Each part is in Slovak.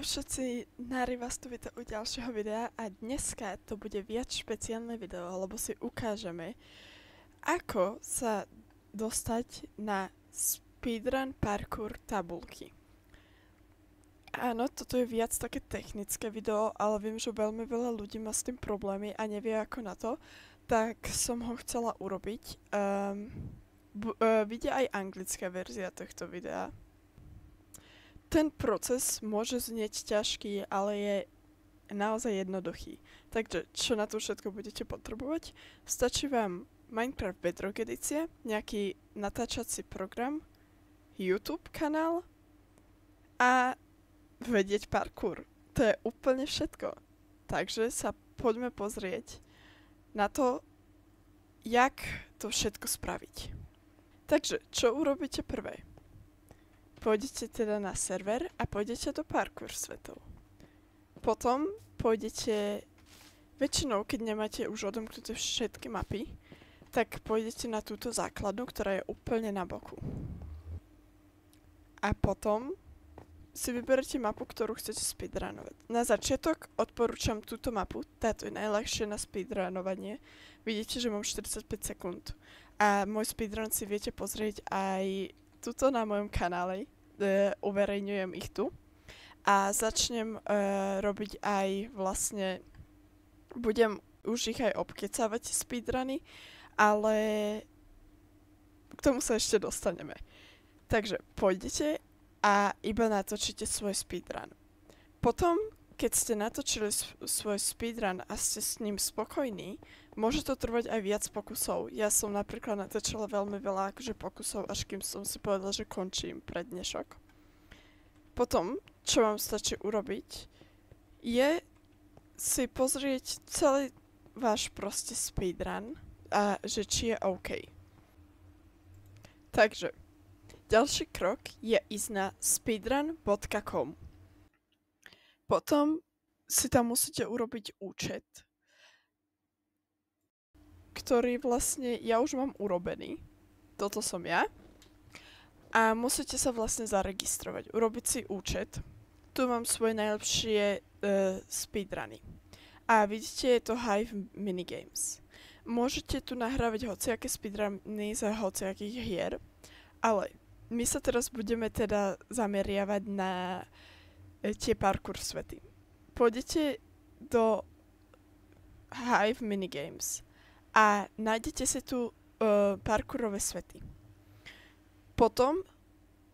Ahoj všetci, Nari vás tu víta u ďalšieho videa a dneska to bude viac špeciálne video, lebo si ukážeme, ako sa dostať na speedrun parkour tabulky. Áno, toto je viac také technické video, ale viem, že veľmi veľa ľudí má s tým problémy a nevie ako na to, tak som ho chcela urobiť. Vyjde aj anglická verzia tohto videa. Ten proces môže znieť ťažký, ale je naozaj jednoduchý. Takže čo na to všetko budete potrebovať? Stačí vám Minecraft Bedrock edícia, nejaký natáčací program, YouTube kanál a vedieť parkour. To je úplne všetko. Takže sa poďme pozrieť na to, jak to všetko spraviť. Takže, čo urobíte prvé? Pôjdete teda na server a pôjdete do parkour svetov. Potom pôjdete, väčšinou keď nemáte už odomknuté všetky mapy, tak pôjdete na túto základnú, ktorá je úplne na boku. A potom si vyberete mapu, ktorú chcete speedrunovať. Na začiatok odporúčam túto mapu, táto je najľahšie na speedrunovanie. Vidíte, že mám 45 sekúnd. A môj speedrun si viete pozrieť aj tuto na mojom kanále, uverejňujem ich tu a začnem robiť aj vlastne, budem už ich aj obkecávať speedruny, ale k tomu sa ešte dostaneme. Takže pôjdete a iba natočíte svoj speedrun. Potom, keď ste natočili svoj speedrun a ste s ním spokojní, môže to trvať aj viac pokusov. Ja som napríklad natočila veľmi veľa pokusov, až kým som si povedala, že končím pre dnešok. Potom, čo vám stačí urobiť, je si pozrieť celý váš proste speedrun a že či je OK. Takže, ďalší krok je ísť na speedrun.com. Potom si tam musíte urobiť účet, ktorý vlastne ja už mám urobený. Toto som ja. A musíte sa vlastne zaregistrovať, urobiť si účet. Tu mám svoje najlepšie speedruny. A vidíte, je to Hive Minigames. Môžete tu nahrávať hociaké speedruny za hociakých hier, ale my sa teraz budeme teda zameriavať na tie parkour svety. Pôjdete do Hive Minigames a nájdete si tu parkourové svety. Potom,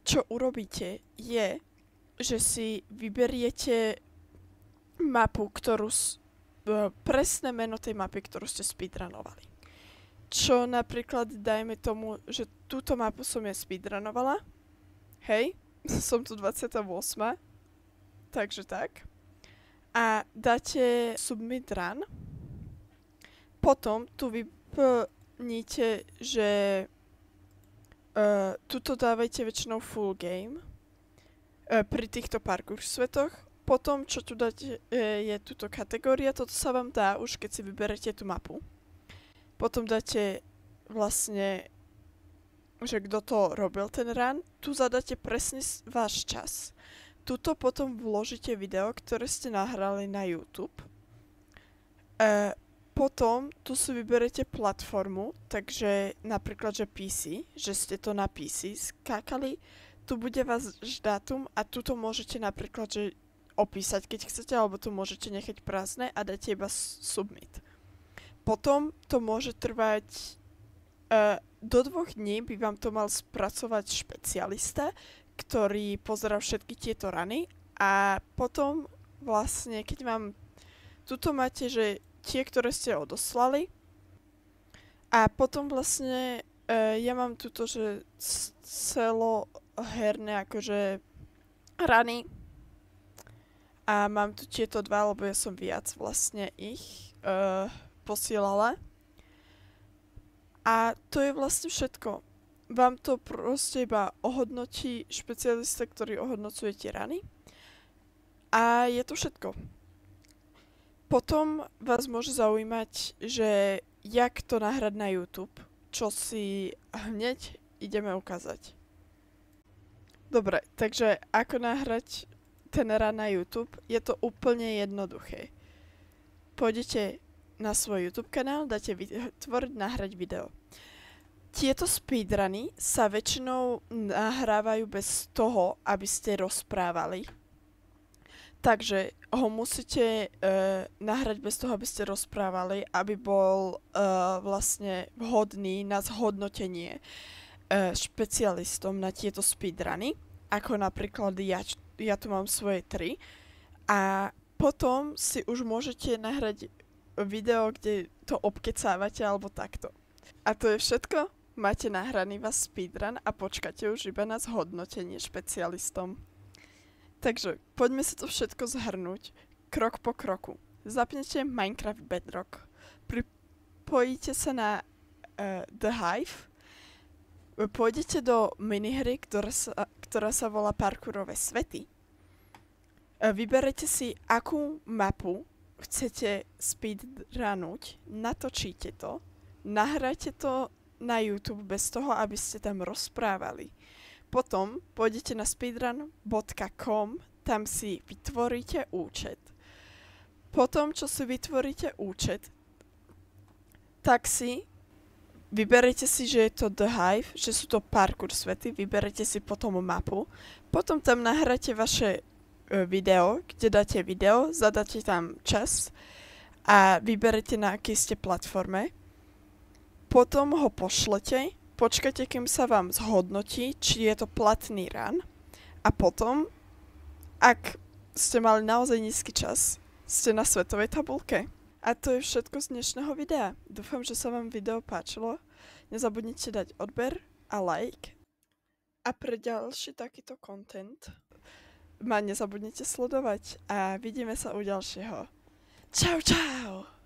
čo urobíte, je, že si vyberiete mapu, presné meno tej mapy, ktorú ste speedrunovali. Čo napríklad, dajme tomu, že túto mapu som ja speedrunovala. Hej, som tu 28. Takže tak. A dáte submit run. Potom tu vyplníte, že tuto dávajte väčšinou full game pri týchto parkour svetoch. Potom, čo tu dáte, je túto kategória. Toto sa vám dá už, keď si vyberete tú mapu. Potom dáte vlastne, že kto to robil ten run. Tu zadáte presne váš čas. Tuto potom vložíte video, ktoré ste nahrali na YouTube. Potom tu si vyberete platformu, takže napríklad, že PC, že ste to na PC skákali. Tu bude váš dátum a tuto môžete napríklad, že opísať, keď chcete, alebo tu môžete nechať prázdne a dáte iba submit. Potom to môže trvať do 2 dní by vám to mal spracovať špecialista, ktorý pozerá všetky tieto rany a potom vlastne, keď vám tuto máte, že tie, ktoré ste odoslali a potom vlastne ja mám tuto, že celoherné akože rany a mám tu tieto dva, lebo ja som viac vlastne ich posielala a to je vlastne všetko. Vám to proste iba ohodnotí špecialista, ktorý ohodnocuje tie rany. A je to všetko. Potom vás môže zaujímať, že jak to nahrať na YouTube, čo si hneď ideme ukázať. Dobre, takže ako nahrať ten run na YouTube, je to úplne jednoduché. Pôjdete na svoj YouTube kanál, dáte vytvoriť, nahrať video. Tieto speedruny sa väčšinou nahrávajú bez toho, aby ste rozprávali. Takže ho musíte nahrať bez toho, aby ste rozprávali, aby bol vlastne vhodný na zhodnotenie špecialistom na tieto speedruny. Ako napríklad ja tu mám svoje 3. A potom si už môžete nahrať video, kde to obkecávate alebo takto. A to je všetko. Máte nahraný vás speedrun a počkáte už iba na zhodnotenie špecialistom. Takže poďme si to všetko zhrnúť krok po kroku. Zapnete Minecraft Bedrock. Pripojíte sa na The Hive. Pôjdete do minihry, ktorá sa volá Parkourové svety. Vyberete si, akú mapu chcete speedrunuť, natočíte to, nahrajte to na YouTube bez toho, aby ste tam rozprávali. Potom pôjdete na speedrun.com, tam si vytvoríte účet. Potom, čo si vytvoríte účet, tak si vyberete si, že je to The Hive, že sú to parkour svety, vyberete si potom mapu, potom tam nahráte vaše video, kde dáte video, zadáte tam čas a vyberete, na akej ste platforme. Potom ho pošlete, počkajte, kým sa vám zhodnotí, či je to platný run. A potom, ak ste mali naozaj nízky čas, ste na svetovej tabulke. A to je všetko z dnešného videa. Dúfam, že sa vám video páčilo. Nezabudnite dať odber a like. A pre ďalší takýto content ma nezabudnite sledovať a vidíme sa u ďalšieho. Čau, čau!